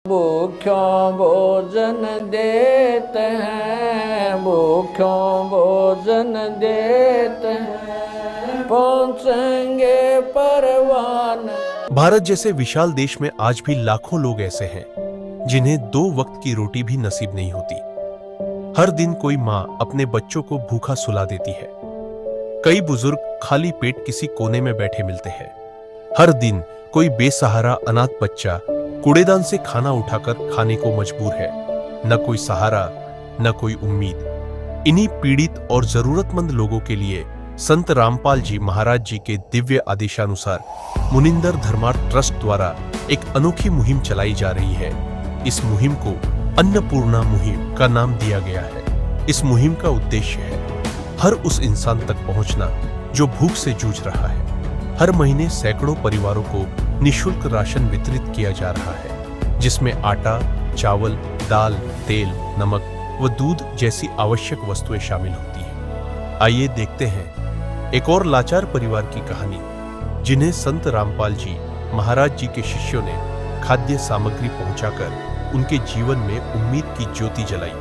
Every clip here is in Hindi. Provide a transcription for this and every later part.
भूख्यों भोजन देते हैं, भूख्यों भोजन देते हैं, पहुंचेंगे परवान। भारत जैसे विशाल देश में आज भी लाखों लोग ऐसे हैं जिन्हें 2 वक्त की रोटी भी नसीब नहीं होती। हर दिन कोई माँ अपने बच्चों को भूखा सुला देती है। कई बुजुर्ग खाली पेट किसी कोने में बैठे मिलते हैं। हर दिन कोई बेसहारा अनाथ बच्चा कूड़ेदान से खाना उठाकर खाने को मजबूर है। न कोई सहारा, न कोई उम्मीद। इन्हीं पीड़ित और जरूरतमंद लोगों के लिए संत रामपाल जी महाराज जी के दिव्य आदेशानुसार मुनिंदर धर्मार्थ ट्रस्ट द्वारा एक अनोखी मुहिम चलाई जा रही है। इस मुहिम को अन्नपूर्णा मुहिम का नाम दिया गया है। इस मुहिम का उद्देश्य है हर उस इंसान तक पहुंचना जो भूख से जूझ रहा है। हर महीने सैकड़ों परिवारों को निःशुल्क राशन वितरित किया जा रहा है, जिसमें आटा, चावल, दाल, तेल, नमक व दूध जैसी आवश्यक वस्तुएं शामिल होती हैं। आइए देखते हैं एक और लाचार परिवार की कहानी, जिन्हें संत रामपाल जी महाराज जी के शिष्यों ने खाद्य सामग्री पहुंचाकर उनके जीवन में उम्मीद की ज्योति जलाई।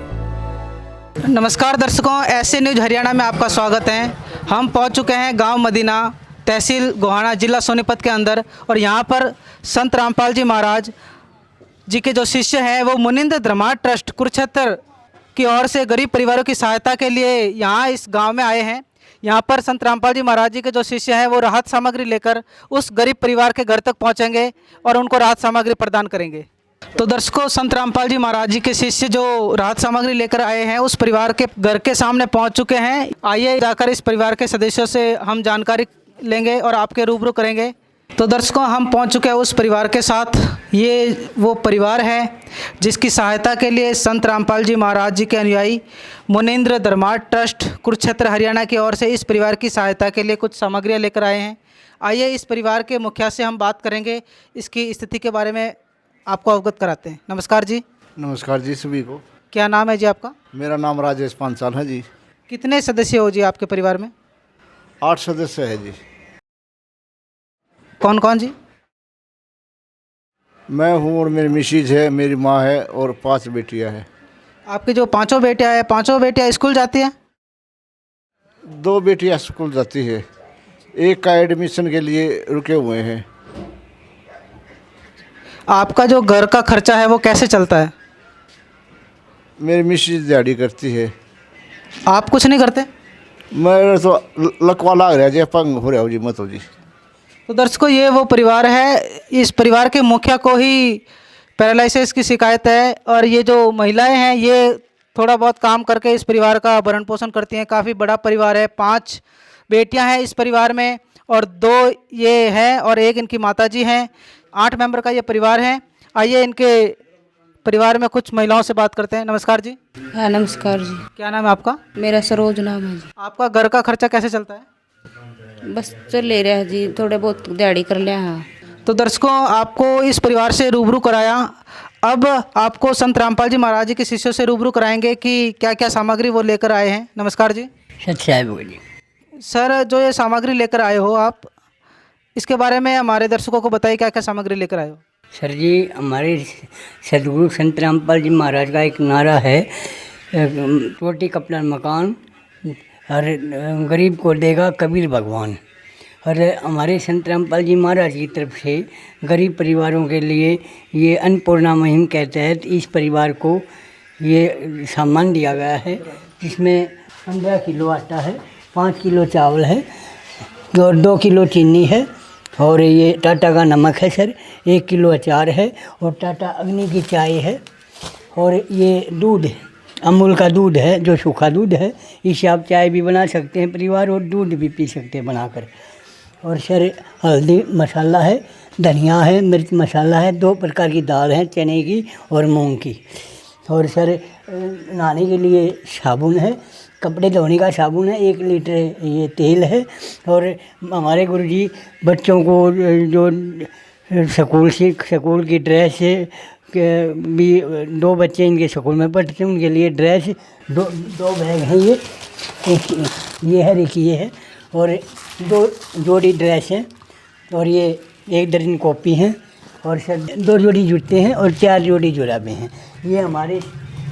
नमस्कार दर्शकों, ऐसे न्यूज हरियाणा में आपका स्वागत है। हम पहुंच चुके हैं गांव मदीना, तहसील गोहाना, जिला सोनीपत के अंदर, और यहां पर संत रामपाल जी महाराज जी के जो शिष्य हैं वो मुनिंदर धर्मार्थ ट्रस्ट कुरुक्षेत्र की ओर से गरीब परिवारों की सहायता के लिए यहां इस गांव में आए हैं। यहां पर संत रामपाल जी महाराज जी के जो शिष्य हैं वो राहत सामग्री लेकर उस गरीब परिवार के घर तक पहुंचेंगे और उनको राहत सामग्री प्रदान करेंगे। तो दर्शकों, संत रामपाल जी महाराज जी के शिष्य जो राहत सामग्री लेकर आए हैं उस परिवार के घर के सामने पहुंच चुके हैं। आइए जाकर इस परिवार के सदस्यों से हम जानकारी लेंगे और आपके रूबरू करेंगे। तो दर्शकों, हम पहुंच चुके हैं उस परिवार के साथ। ये वो परिवार है जिसकी सहायता के लिए संत रामपाल जी महाराज जी के अनुयायी मुनिंदर धर्मार्थ ट्रस्ट कुरुक्षेत्र हरियाणा की ओर से इस परिवार की सहायता के लिए कुछ सामग्रियां लेकर आए हैं। आइए इस परिवार के मुखिया से हम बात करेंगे, इसकी स्थिति के बारे में आपको अवगत कराते हैं। नमस्कार जी। नमस्कार जी सभी को। क्या नाम है जी आपका? मेरा नाम राजेश पांचाल है जी। कितने सदस्य हो जी आपके परिवार में? 8 सदस्य है जी। कौन कौन जी? मैं हूँ और मेरी मिसेज है, मेरी माँ है और 5 बेटियाँ हैं। आपकी जो 5 बेटियाँ हैं, 5 बेटियाँ स्कूल जाती हैं? 2 बेटियाँ स्कूल जाती है, एक का एडमिशन के लिए रुके हुए हैं। आपका जो घर का खर्चा है वो कैसे चलता है? मेरी मिसेज दिहाड़ी करती है। आप कुछ नहीं करते? मेरे तो लकवा लाग रहा है जी, पंग हो रहा हो जी, मत हो जी। तो दर्शकों, ये वो परिवार है। इस परिवार के मुखिया को ही पैरालिसिस की शिकायत है और ये जो महिलाएं हैं ये थोड़ा बहुत काम करके इस परिवार का भरण पोषण करती हैं। काफ़ी बड़ा परिवार है, 5 बेटियां हैं इस परिवार में और 2 ये हैं और एक इनकी माताजी हैं। 8 मेंबर का ये परिवार है। आइए इनके परिवार में कुछ महिलाओं से बात करते हैं। नमस्कार जी। हाँ नमस्कार जी। क्या नाम है आपका? मेरा सरोज नाम है जी। आपका घर का खर्चा कैसे चलता है? बस चल ले रहा है जी, थोड़े बहुत दिहाड़ी कर लिया। हाँ। तो दर्शकों, आपको इस परिवार से रूबरू कराया। अब आपको संत रामपाल जी महाराज जी के शिष्यों से रूबरू कराएंगे कि क्या क्या सामग्री वो लेकर आए हैं। नमस्कार जी। सच्चाई बोली सर, जो ये सामग्री लेकर आए हो आप, इसके बारे में हमारे दर्शकों को बताइए, क्या क्या सामग्री लेकर आए हो? सर जी, हमारे सदगुरु संत रामपाल जी महाराज का एक नारा है, रोटी कपड़ा मकान हर गरीब को देगा कबीर भगवान। और हमारे संत रामपाल जी महाराज की तरफ से गरीब परिवारों के लिए ये अन्नपूर्णा मुहिम के तहत इस परिवार को ये सामान दिया गया है, जिसमें 15 किलो आटा है, 5 किलो चावल है और 2 किलो चीनी है और ये टाटा का नमक है सर, 1 किलो अचार है और टाटा अग्नि की चाय है और ये दूध अमूल का दूध है, जो सूखा दूध है। इससे आप चाय भी बना सकते हैं परिवार और दूध भी पी सकते हैं बनाकर। और सर हल्दी मसाला है, धनिया है, मिर्च मसाला है, 2 प्रकार की दाल है, चने की और मूंग की। और सर नहाने के लिए साबुन है, कपड़े धोने का साबुन है, 1 लीटर ये तेल है। और हमारे गुरुजी बच्चों को जो स्कूल की ड्रेस के भी 2 बच्चे इनके स्कूल में पढ़ते हैं, उनके लिए ड्रेस 2 बैग हैं ये है, एक ये है और 2 जोड़ी ड्रेस हैं और ये 1 दर्जन कॉपी हैं और 2 जोड़ी जूते हैं और 4 जोड़ी जुराबें हैं। ये हमारे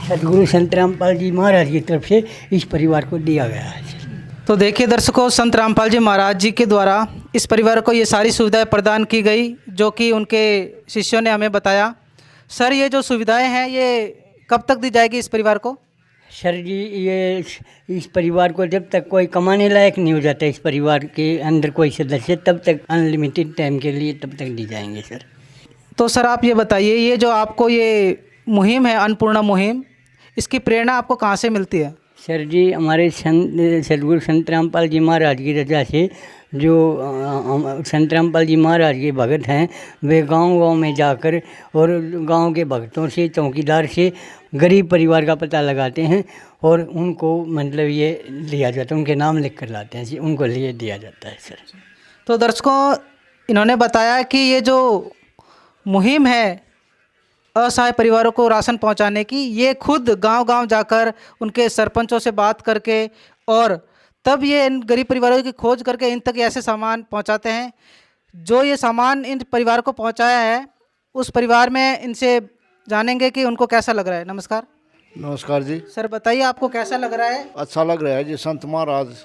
सतगुरु संत रामपाल जी महाराज की तरफ से इस परिवार को दिया गया है। तो देखिए दर्शकों, संत रामपाल जी महाराज जी के द्वारा इस परिवार को ये सारी सुविधाएं प्रदान की गई जो कि उनके शिष्यों ने हमें बताया। सर, ये जो सुविधाएं हैं ये कब तक दी जाएगी इस परिवार को? सर जी, ये इस परिवार को जब तक कोई कमाने लायक नहीं हो जाता इस परिवार के अंदर कोई सदस्य, तब तक अनलिमिटेड टाइम के लिए तब तक दी जाएंगे सर। तो सर आप ये बताइए, ये जो आपको ये मुहिम है अन्नपूर्णा मुहिम, इसकी प्रेरणा आपको कहाँ से मिलती है? सर जी, हमारे सतगुरु संत रामपाल जी महाराज की रजा से जो संत रामपाल जी महाराज के भगत हैं वे गांव-गांव में जाकर और गांव के भक्तों से, चौकीदार से गरीब परिवार का पता लगाते हैं और उनको मतलब ये लिया जाता है, उनके नाम लिख कर लाते हैं, उनको लिए दिया जाता है सर। तो दर्शकों, इन्होंने बताया कि ये जो मुहिम है असहाय परिवारों को राशन पहुंचाने की, ये खुद गांव-गांव जाकर उनके सरपंचों से बात करके और तब ये इन गरीब परिवारों की खोज करके इन तक ऐसे सामान पहुंचाते हैं। जो ये सामान इन परिवार को पहुंचाया है उस परिवार में इनसे जानेंगे कि उनको कैसा लग रहा है। नमस्कार। नमस्कार जी। सर बताइए, आपको कैसा लग रहा है? अच्छा लग रहा है जी, संत महाराज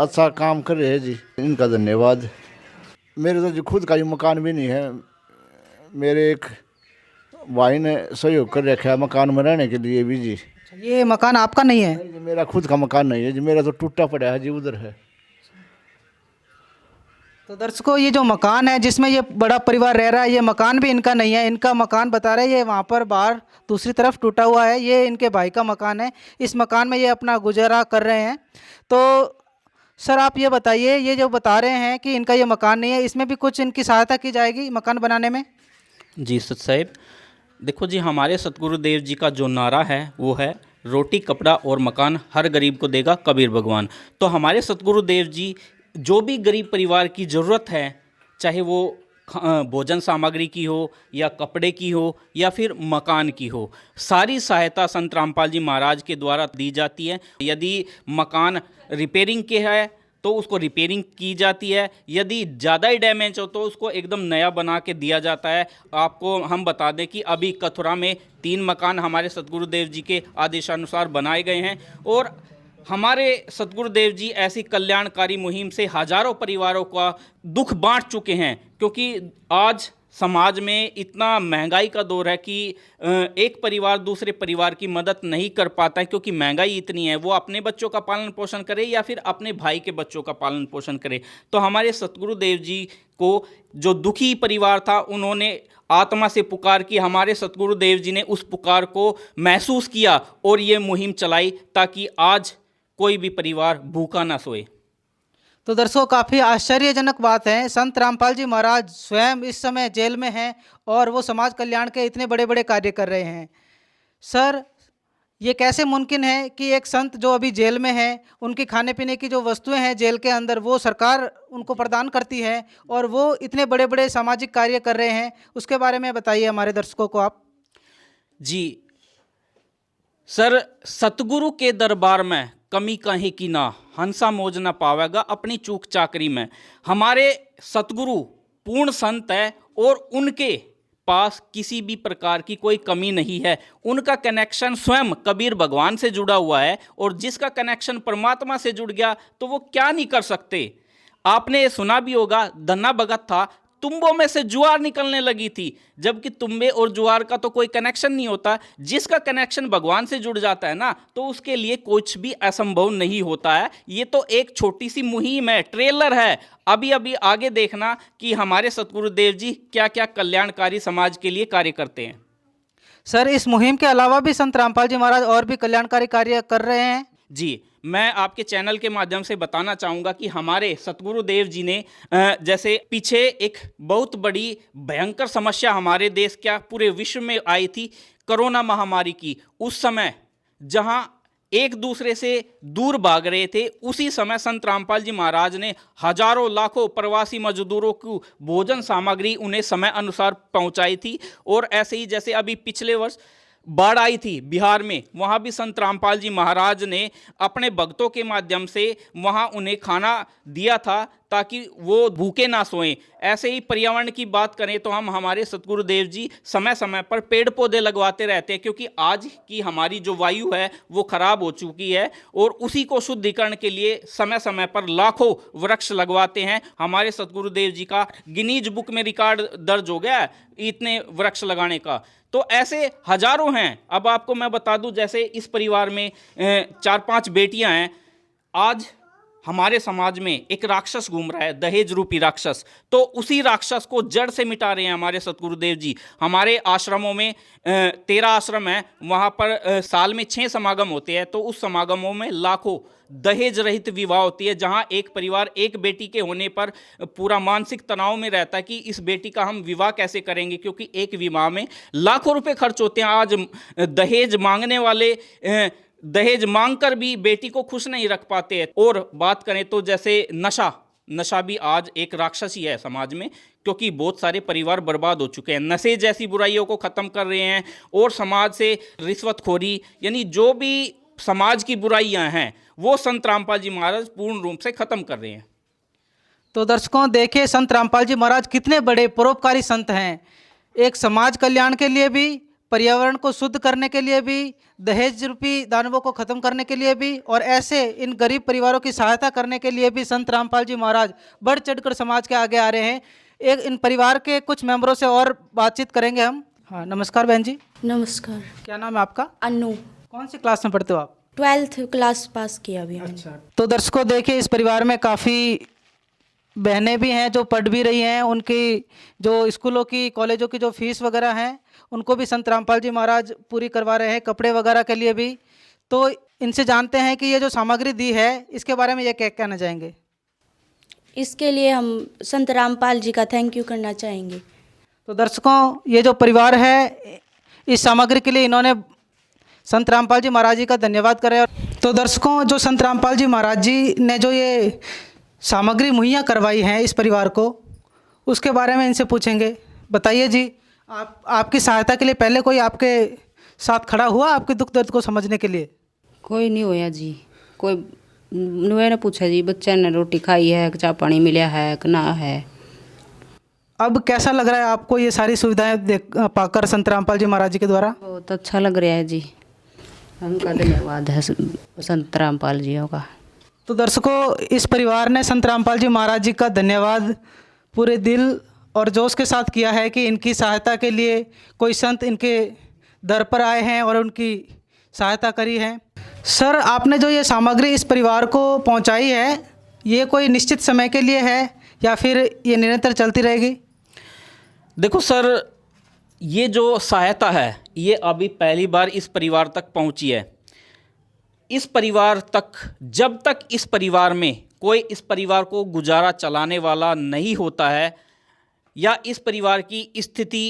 अच्छा काम कर रहे हैं जी, इनका धन्यवाद। मेरे तो जी खुद का ही मकान भी नहीं है, मेरे एक भाई ने सहयोग कर रखा है मकान में रहने के लिए भी जी। ये मकान आपका नहीं है? नहीं जी, मेरा खुद का मकान नहीं है जी, मेरा तो टूटा पड़ा है जी, उधर है। तो दर्शकों, ये जो मकान है जिसमें ये बड़ा परिवार रह रहा है, ये मकान भी इनका नहीं है। इनका मकान बता रहे हैं ये वहाँ पर बाहर दूसरी तरफ टूटा हुआ है, ये इनके भाई का मकान है। इस मकान में ये अपना गुजारा कर रहे हैं। तो सर आप ये बताइए, ये जो बता रहे हैं कि इनका ये मकान नहीं है, इसमें भी कुछ इनकी सहायता की जाएगी मकान बनाने में? जी सत साहिब, देखो जी, हमारे सतगुरुदेव जी का जो नारा है वो है रोटी कपड़ा और मकान हर गरीब को देगा कबीर भगवान। तो हमारे सतगुरुदेव जी जो भी गरीब परिवार की ज़रूरत है, चाहे वो भोजन सामग्री की हो या कपड़े की हो या फिर मकान की हो, सारी सहायता संत रामपाल जी महाराज के द्वारा दी जाती है। यदि मकान रिपेयरिंग के है तो उसको रिपेयरिंग की जाती है, यदि ज़्यादा ही डैमेज हो तो उसको एकदम नया बना के दिया जाता है। आपको हम बता दें कि अभी कथुरा में 3 मकान हमारे सतगुरुदेव जी के आदेशानुसार बनाए गए हैं और हमारे सतगुरुदेव जी ऐसी कल्याणकारी मुहिम से हजारों परिवारों का दुख बांट चुके हैं, क्योंकि आज समाज में इतना महंगाई का दौर है कि एक परिवार दूसरे परिवार की मदद नहीं कर पाता है, क्योंकि महंगाई इतनी है। वो अपने बच्चों का पालन पोषण करे या फिर अपने भाई के बच्चों का पालन पोषण करे। तो हमारे सतगुरुदेव जी को जो दुखी परिवार था, उन्होंने आत्मा से पुकार की, हमारे सतगुरुदेव जी ने उस पुकार को महसूस किया और ये मुहिम चलाई ताकि आज कोई भी परिवार भूखा ना सोए। तो दर्शकों, काफ़ी आश्चर्यजनक बात है, संत रामपाल जी महाराज स्वयं इस समय जेल में हैं और वो समाज कल्याण के इतने बड़े बड़े कार्य कर रहे हैं। सर, ये कैसे मुमकिन है कि एक संत जो अभी जेल में है, उनकी खाने पीने की जो वस्तुएं हैं जेल के अंदर वो सरकार उनको प्रदान करती है और वो इतने बड़े बड़े सामाजिक कार्य कर रहे हैं, उसके बारे में बताइए हमारे दर्शकों को आप। जी सर, सतगुरु के दरबार में कमी कहीं की ना, हंसा मौज ना पावेगा अपनी चूक चाकरी में। हमारे सतगुरु पूर्ण संत है और उनके पास किसी भी प्रकार की कोई कमी नहीं है। उनका कनेक्शन स्वयं कबीर भगवान से जुड़ा हुआ है और जिसका कनेक्शन परमात्मा से जुड़ गया तो वो क्या नहीं कर सकते। आपने सुना भी होगा, धन्ना भगत था, तुम्बों में से जुआर निकलने लगी थी, जबकि तुम्बे और जुआर का तो कोई कनेक्शन नहीं होता। जिसका कनेक्शन भगवान से जुड़ जाता है ना, तो उसके लिए कुछ भी असंभव नहीं होता है। ये तो एक छोटी सी मुहिम है, ट्रेलर है। अभी अभी आगे देखना कि हमारे सतगुरुदेव जी क्या क्या कल्याणकारी समाज के लिए कार्य करते हैं। सर, इस मुहिम के अलावा भी संत रामपाल जी महाराज और भी कल्याणकारी कार्य कर रहे हैं? जी, मैं आपके चैनल के माध्यम से बताना चाहूँगा कि हमारे सतगुरुदेव जी ने जैसे पीछे एक बहुत बड़ी भयंकर समस्या हमारे देश क्या पूरे विश्व में आई थी, कोरोना महामारी की। उस समय जहाँ एक दूसरे से दूर भाग रहे थे, उसी समय संत रामपाल जी महाराज ने हजारों लाखों प्रवासी मजदूरों को भोजन सामग्री उन्हें समय अनुसार पहुँचाई थी। और ऐसे ही जैसे अभी पिछले वर्ष बाढ़ आई थी बिहार में, वहाँ भी संत रामपाल जी महाराज ने अपने भक्तों के माध्यम से वहाँ उन्हें खाना दिया था ताकि वो भूखे ना सोएं। ऐसे ही पर्यावरण की बात करें तो हम हमारे सतगुरुदेव जी समय समय पर पेड़ पौधे लगवाते रहते हैं, क्योंकि आज की हमारी जो वायु है वो खराब हो चुकी है और उसी को शुद्धिकरण के लिए समय समय पर लाखों वृक्ष लगवाते हैं। हमारे सतगुरुदेव जी का गिनीज बुक में रिकॉर्ड दर्ज हो गया है इतने वृक्ष लगाने का। तो ऐसे हजारों हैं। अब आपको मैं बता दूं, जैसे इस परिवार में 4-5 बेटियां हैं। आज हमारे समाज में एक राक्षस घूम रहा है, दहेज रूपी राक्षस। तो उसी राक्षस को जड़ से मिटा रहे हैं हमारे सतगुरुदेव जी। हमारे आश्रमों में 13 आश्रम हैं, वहाँ पर साल में 6 समागम होते हैं। तो उस समागमों में लाखों दहेज रहित विवाह होती है, जहाँ एक परिवार एक बेटी के होने पर पूरा मानसिक तनाव में रहता है कि इस बेटी का हम विवाह कैसे करेंगे, क्योंकि एक विवाह में लाखों रुपए खर्च होते हैं। आज दहेज मांगने वाले दहेज मांगकर भी बेटी को खुश नहीं रख पाते हैं। और बात करें तो जैसे नशा भी आज एक राक्षस ही है समाज में, क्योंकि बहुत सारे परिवार बर्बाद हो चुके हैं। नशे जैसी बुराइयों को ख़त्म कर रहे हैं और समाज से रिश्वतखोरी, यानी जो भी समाज की बुराइयां हैं वो संत रामपाल जी महाराज पूर्ण रूप से ख़त्म कर रहे हैं। तो दर्शकों देखिए संत रामपाल जी महाराज कितने बड़े परोपकारी संत हैं। एक समाज कल्याण के लिए भी, पर्यावरण को शुद्ध करने के लिए भी, दहेज रूपी दानवों को खत्म करने के लिए भी, और ऐसे इन गरीब परिवारों की सहायता करने के लिए भी संत रामपाल जी महाराज बढ़ चढ़कर समाज के आगे आ रहे हैं। एक इन परिवार के कुछ मेंबरों से और बातचीत करेंगे हम। हाँ, नमस्कार बहन जी। नमस्कार। क्या नाम है आपका? अनु। कौन सी क्लास में पढ़ते हो आप? 12th क्लास पास किया अभी मैंने। अच्छा। तो दर्शकों देखिए इस परिवार में काफ़ी बहनें भी हैं जो पढ़ भी रही हैं। उनकी जो स्कूलों की, कॉलेजों की जो फीस वगैरह हैं उनको भी संत रामपाल जी महाराज पूरी करवा रहे हैं, कपड़े वगैरह के लिए भी। तो इनसे जानते हैं कि ये जो सामग्री दी है इसके बारे में ये क्या कहना चाहेंगे? इसके लिए हम संत रामपाल जी का थैंक यू करना चाहेंगे। तो दर्शकों ये जो परिवार है इस सामग्री के लिए इन्होंने संत रामपाल जी महाराज जी का धन्यवाद करें। तो दर्शकों जो संत रामपाल जी महाराज जी ने जो ये सामग्री मुहैया करवाई है इस परिवार को, उसके बारे में इनसे पूछेंगे। बताइए जी, आपकी सहायता के लिए पहले कोई आपके साथ खड़ा हुआ आपके दुख दर्द को समझने के लिए? कोई नहीं होया जी। कोई नुए ने पूछा जी, बच्चा ने रोटी खाई है, चाय पानी मिला है कि ना है। अब कैसा लग रहा है आपको ये सारी सुविधाएं पाकर संत रामपाल जी महाराज जी के द्वारा? बहुत अच्छा लग रहा है जी। उनका धन्यवाद है संत रामपाल जी का। तो दर्शकों इस परिवार ने संत रामपाल जी महाराज जी का धन्यवाद पूरे दिल और जोश के साथ किया है कि इनकी सहायता के लिए कोई संत इनके दर पर आए हैं और उनकी सहायता करी है। सर, आपने जो ये सामग्री इस परिवार को पहुंचाई है, ये कोई निश्चित समय के लिए है या फिर ये निरंतर चलती रहेगी? देखो सर, ये जो सहायता है ये अभी पहली बार इस परिवार तक पहुंची है। इस परिवार तक, जब तक इस परिवार में कोई इस परिवार को गुजारा चलाने वाला नहीं होता है या इस परिवार की स्थिति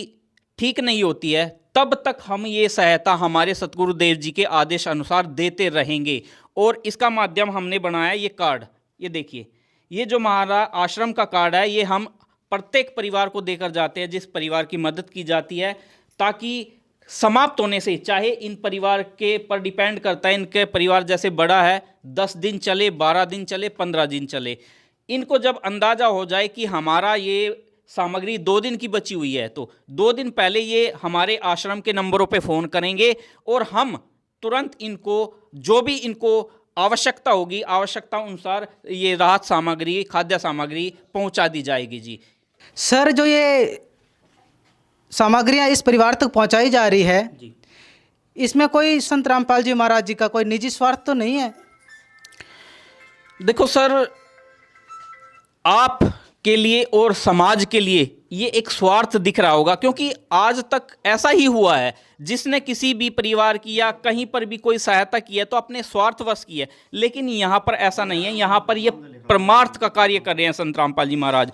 ठीक नहीं होती है, तब तक हम ये सहायता हमारे सतगुरुदेव जी के आदेश अनुसार देते रहेंगे। और इसका माध्यम हमने बनाया ये कार्ड। ये देखिए, ये जो हमारा आश्रम का कार्ड है ये हम प्रत्येक परिवार को देकर जाते हैं जिस परिवार की मदद की जाती है, ताकि समाप्त होने से, चाहे इन परिवार के पर डिपेंड करता है, इनके परिवार जैसे बड़ा है 10 दिन चले, 12 दिन चले, 15 दिन चले, इनको जब अंदाज़ा हो जाए कि हमारा ये सामग्री 2 दिन की बची हुई है, तो 2 दिन पहले ये हमारे आश्रम के नंबरों पे फ़ोन करेंगे और हम तुरंत इनको जो भी इनको आवश्यकता होगी, आवश्यकता अनुसार ये राहत सामग्री, खाद्य सामग्री पहुंचा दी जाएगी जी। सर, जो ये सामग्रियाँ इस परिवार तक पहुंचाई जा रही है जी, इसमें कोई संत रामपाल जी महाराज जी का कोई निजी स्वार्थ तो नहीं है? देखो सर, आप के लिए और समाज के लिए ये एक स्वार्थ दिख रहा होगा, क्योंकि आज तक ऐसा ही हुआ है, जिसने किसी भी परिवार की या कहीं पर भी कोई सहायता की है तो अपने स्वार्थवश की है। लेकिन यहाँ पर ऐसा नहीं है, यहाँ पर ये परमार्थ का कार्य कर रहे हैं संत रामपाल जी महाराज।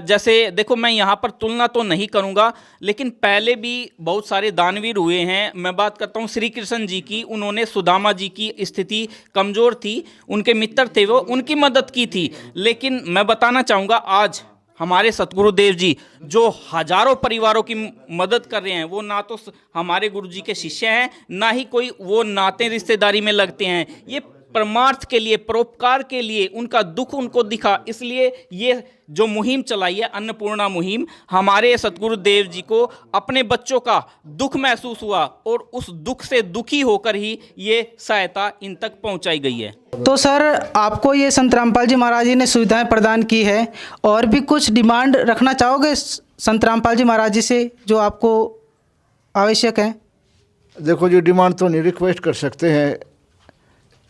जैसे देखो, मैं यहाँ पर तुलना तो नहीं करूँगा, लेकिन पहले भी बहुत सारे दानवीर हुए हैं। मैं बात करता हूँ श्री कृष्ण जी की, उन्होंने सुदामा जी की स्थिति कमज़ोर थी, उनके मित्र थे वो, उनकी मदद की थी। लेकिन मैं बताना चाहूँगा आज हमारे सतगुरुदेव जी जो हजारों परिवारों की मदद कर रहे हैं, वो ना तो हमारे गुरु जी के शिष्य हैं, ना ही कोई वो नाते रिश्तेदारी में लगते हैं। ये परमार्थ के लिए, परोपकार के लिए, उनका दुख उनको दिखा, इसलिए ये जो मुहिम चलाई है अन्नपूर्णा मुहिम, हमारे सतगुरुदेव जी को अपने बच्चों का दुख महसूस हुआ और उस दुख से दुखी होकर ही ये सहायता इन तक पहुंचाई गई है। तो सर, आपको ये संत रामपाल जी महाराज जी ने सुविधाएं प्रदान की है, और भी कुछ डिमांड रखना चाहोगे संत रामपाल जी महाराज जी से जो आपको आवश्यक है? देखो जी, डिमांड तो नहीं, रिक्वेस्ट कर सकते हैं।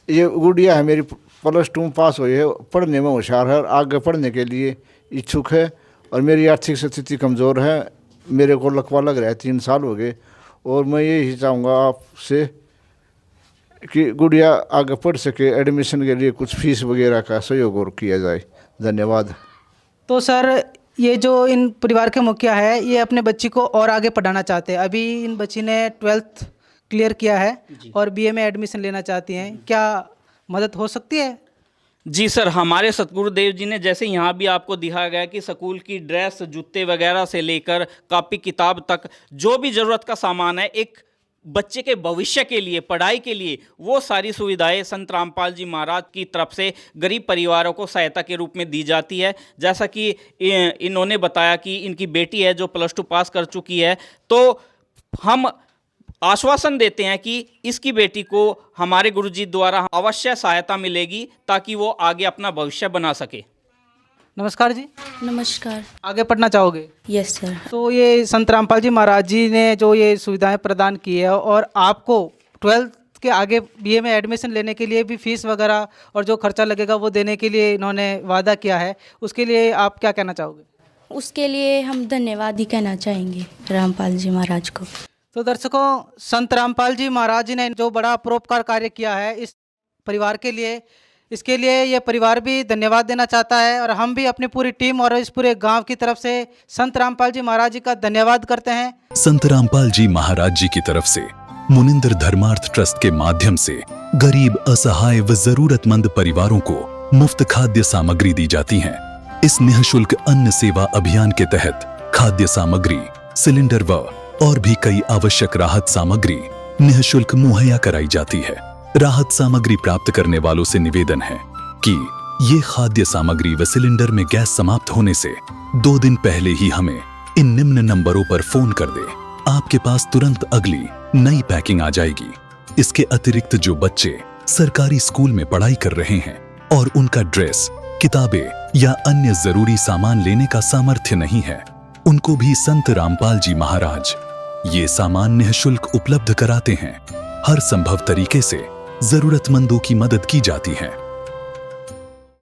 ये गुड़िया है मेरी, +2 पास हुई है, पढ़ने में होशियार है, आगे पढ़ने के लिए इच्छुक है, और मेरी आर्थिक स्थिति कमज़ोर है, मेरे को लकवा लग रहा है, 3 साल हो गए, और मैं यही चाहूँगा आपसे कि गुड़िया आगे पढ़ सके, एडमिशन के लिए कुछ फीस वगैरह का सहयोग और किया जाए। धन्यवाद। तो सर, ये जो इन परिवार के मुखिया है, ये अपने बच्ची को और आगे पढ़ाना चाहते हैं। अभी इन बच्ची ने 12th क्लियर किया है और BA में एडमिशन लेना चाहती हैं, क्या मदद हो सकती है? जी सर, हमारे सतगुरुदेव जी ने जैसे यहाँ भी आपको दिखाया गया कि स्कूल की ड्रेस, जूते वगैरह से लेकर कॉपी किताब तक जो भी ज़रूरत का सामान है एक बच्चे के भविष्य के लिए, पढ़ाई के लिए, वो सारी सुविधाएं संत रामपाल जी महाराज की तरफ से गरीब परिवारों को सहायता के रूप में दी जाती है। जैसा कि इन्होंने बताया कि इनकी बेटी है जो +2 पास कर चुकी है, तो हम आश्वासन देते हैं कि इसकी बेटी को हमारे गुरुजी द्वारा अवश्य सहायता मिलेगी ताकि वो आगे अपना भविष्य बना सके। नमस्कार जी। नमस्कार। आगे पढ़ना चाहोगे? Yes sir. तो ये संत रामपाल जी महाराज जी ने जो ये सुविधाएं प्रदान की है, और आपको 12th के आगे BA में एडमिशन लेने के लिए भी फीस वगैरह और जो खर्चा लगेगा वो देने के लिए इन्होंने वादा किया है, उसके लिए आप क्या कहना चाहोगे? उसके लिए हम धन्यवाद ही कहना चाहेंगे रामपाल जी महाराज को। तो दर्शकों, संत रामपाल जी महाराज जी ने जो बड़ा परोपकार कार्य किया है इस परिवार के लिए, इसके लिए ये परिवार भी धन्यवाद देना चाहता है, और हम भी अपनी पूरी टीम और इस पूरे गांव की तरफ से संत रामपाल जी महाराज जी का धन्यवाद करते हैं। संत रामपाल जी महाराज जी की तरफ से मुनिंदर धर्मार्थ ट्रस्ट के माध्यम से गरीब, असहाय व जरूरतमंद परिवारों को मुफ्त खाद्य सामग्री दी जाती है। इस निःशुल्क अन्न सेवा अभियान के तहत खाद्य सामग्री, सिलेंडर व और भी कई आवश्यक राहत सामग्री निःशुल्क मुहैया कराई जाती है। राहत सामग्री प्राप्त करने वालों से निवेदन है कि ये खाद्य सामग्री व सिलेंडर में गैस समाप्त होने से 2 दिन पहले ही हमें इन निम्न नंबरों पर फोन कर दे। आपके पास तुरंत अगली नई पैकिंग आ जाएगी। इसके अतिरिक्त जो बच्चे सरकारी स्कूल में पढ़ाई कर रहे हैं और उनका ड्रेस, किताबें या अन्य जरूरी सामान लेने का सामर्थ्य नहीं है, उनको भी संत रामपाल जी महाराज ये सामान निःशुल्क उपलब्ध कराते हैं। हर संभव तरीके से जरूरतमंदों की मदद की जाती है।